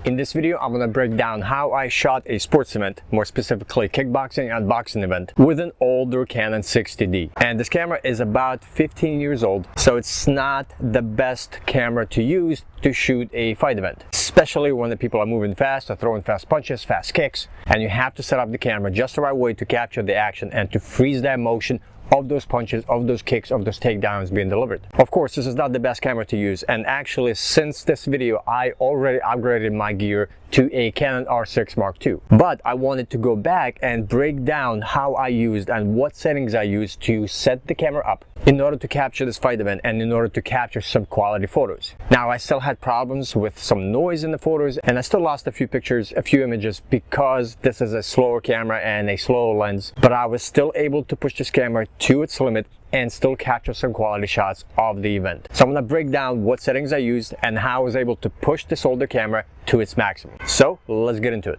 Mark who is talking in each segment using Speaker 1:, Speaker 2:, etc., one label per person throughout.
Speaker 1: In this video, I'm gonna break down how I shot a sports event, more specifically kickboxing and boxing event, with an older Canon 60D. And this camera is about 15 years old, so it's not the best camera to use to shoot a fight event, especially when the people are moving fast or throwing fast punches, fast kicks, and you have to set up the camera just the right way to capture the action and to freeze that motion of those punches, of those kicks, of those takedowns being delivered. Of course, this is not the best camera to use, and actually since this video I already upgraded my gear to a Canon R6 Mark II. But I wanted to go back and break down how I used and what settings I used to set the camera up in order to capture this fight event and in order to capture some quality photos. Now, I still had problems with some noise in the photos, and I still lost a few pictures, a few images, because this is a slower camera and a slower lens, but I was still able to push this camera to its limit and still capture some quality shots of the event. So I'm gonna break down what settings I used and how I was able to push this older camera to its maximum. So let's get into it.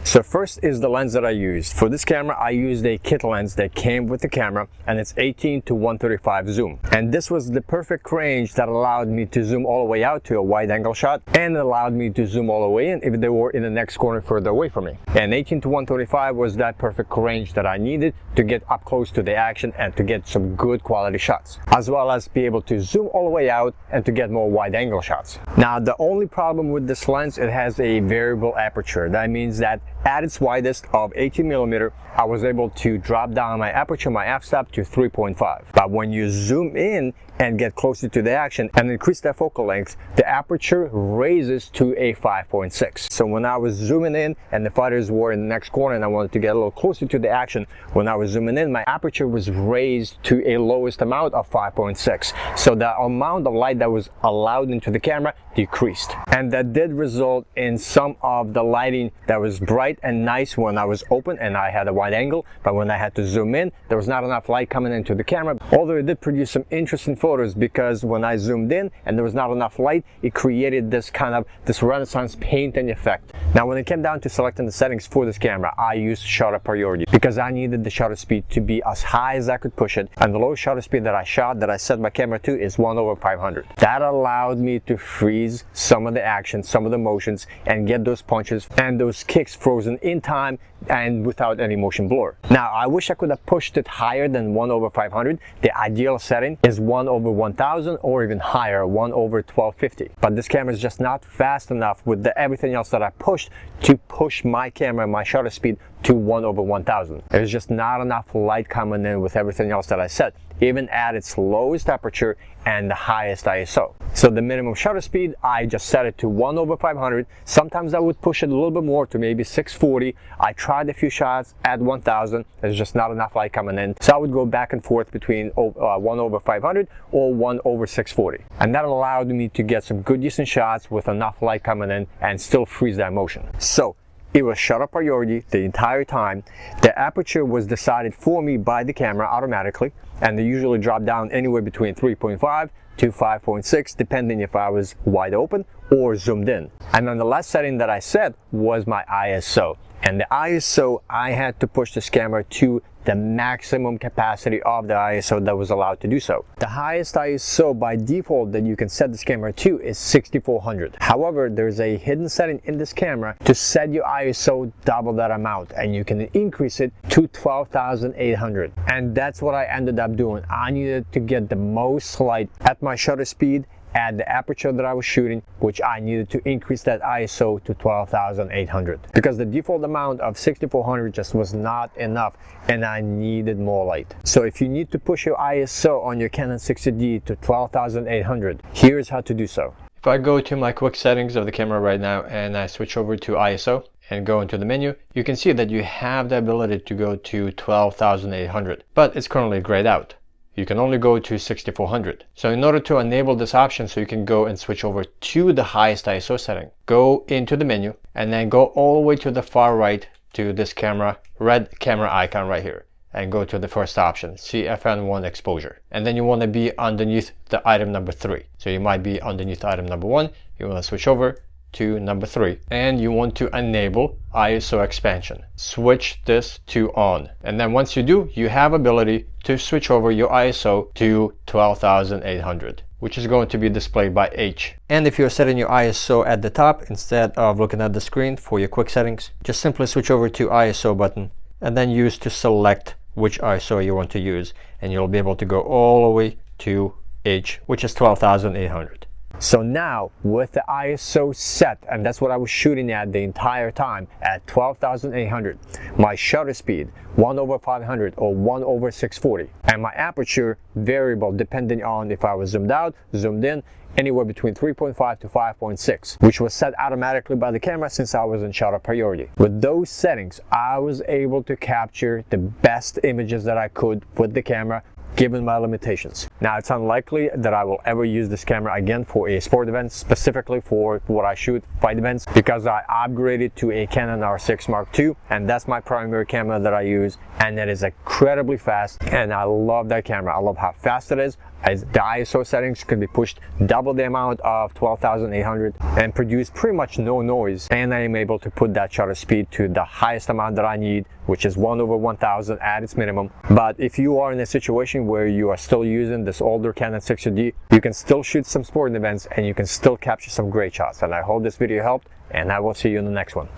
Speaker 1: So first is the lens that I used. For this camera, I used a kit lens that came with the camera, and it's 18 to 135 zoom. And this was the perfect range that allowed me to zoom all the way out to a wide angle shot, and it allowed me to zoom all the way in if they were in the next corner further away from me. And 18 to 135 was that perfect range that I needed to get up close to the action and to get some good quality shots, as well as be able to zoom all the way out and to get more wide angle shots. Now, the only problem with this lens, it has a variable aperture. That means that at its widest of 18mm, I was able to drop down my aperture, my f-stop, to 3.5. But when you zoom in and get closer to the action and increase that focal length, the aperture raises to a 5.6. So when I was zooming in and the fighters were in the next corner and I wanted to get a little closer to the action, when I was zooming in, my aperture was raised to a lowest amount of 5.6. So the amount of light that was allowed into the camera decreased. And that did result in some of the lighting that was bright and nice when I was open and I had a wide angle, but when I had to zoom in, there was not enough light coming into the camera. Although it did produce some interesting photos, because when I zoomed in and there was not enough light, it created this Renaissance painting effect. Now, when it came down to selecting the settings for this camera, I used shutter priority because I needed the shutter speed to be as high as I could push it, and the lowest shutter speed that I set my camera to is 1/500. That allowed me to freeze some of the action, some of the motions, and get those punches and those kicks frozen in time and without any motion blur. Now, I wish I could have pushed it higher than 1/500. The ideal setting is 1/1000 or even higher, 1/1250. But this camera is just not fast enough with everything else that I pushed to push my camera, my shutter speed, to 1/1000. There's just not enough light coming in with everything else that I set, even at its lowest aperture and the highest ISO. So the minimum shutter speed, I just set it to 1/500. Sometimes I would push it a little bit more to maybe 640. I tried a few shots at 1000. There's just not enough light coming in. So I would go back and forth between 1/500 or 1/640. And that allowed me to get some good decent shots with enough light coming in and still freeze that motion. So it was shutter priority the entire time. The aperture was decided for me by the camera automatically, and they usually drop down anywhere between 3.5 to 5.6, depending if I was wide open or zoomed in. And then the last setting that I set was my ISO. And the ISO, I had to push this camera to the maximum capacity of the ISO that was allowed to do so. The highest ISO by default that you can set this camera to is 6400. However, there's a hidden setting in this camera to set your ISO double that amount, and you can increase it to 12,800. And that's what I ended up doing. I needed to get the most light at my shutter speed at the aperture that I was shooting, which I needed to increase that ISO to 12,800 because the default amount of 6400 just was not enough and I needed more light. So if you need to push your ISO on your Canon 60D to 12,800, here's how to do so. If I go to my quick settings of the camera right now and I switch over to ISO and go into the menu, you can see that you have the ability to go to 12,800, but it's currently grayed out. You can only go to 6400. So in order to enable this option so you can go and switch over to the highest ISO setting, go into the menu and then go all the way to the far right to this red camera icon right here, and go to the first option, CFN1 exposure. And then you want to be underneath the item number 3. So you might be underneath item number 1, you want to switch over to number 3, and you want to enable ISO expansion. Switch this to on, and then once you do, you have ability to switch over your ISO to 12,800. which is going to be displayed by H. And if you're setting your ISO at the top instead of looking at the screen for your quick settings, just simply switch over to ISO button and then use to select which ISO you want to use, and you'll be able to go all the way to H, which is 12,800. So now with the ISO set, and that's what I was shooting at the entire time, at 12,800, my shutter speed 1/500 or 1/640, and my aperture variable depending on if I was zoomed out, zoomed in, anywhere between 3.5 to 5.6, which was set automatically by the camera since I was in shutter priority. With those settings, I was able to capture the best images that I could with the camera given my limitations. Now, it's unlikely that I will ever use this camera again for a sport event, specifically for what I shoot, fight events, because I upgraded to a Canon R6 Mark II, and that's my primary camera that I use, and it is incredibly fast, and I love that camera. I love how fast it is. As the ISO settings can be pushed double the amount of 12,800 and produce pretty much no noise, and I am able to put that shutter speed to the highest amount that I need, which is 1/1000 at its minimum. But if you are in a situation where you are still using this older Canon 60D, you can still shoot some sporting events and you can still capture some great shots. And I hope this video helped, and I will see you in the next one.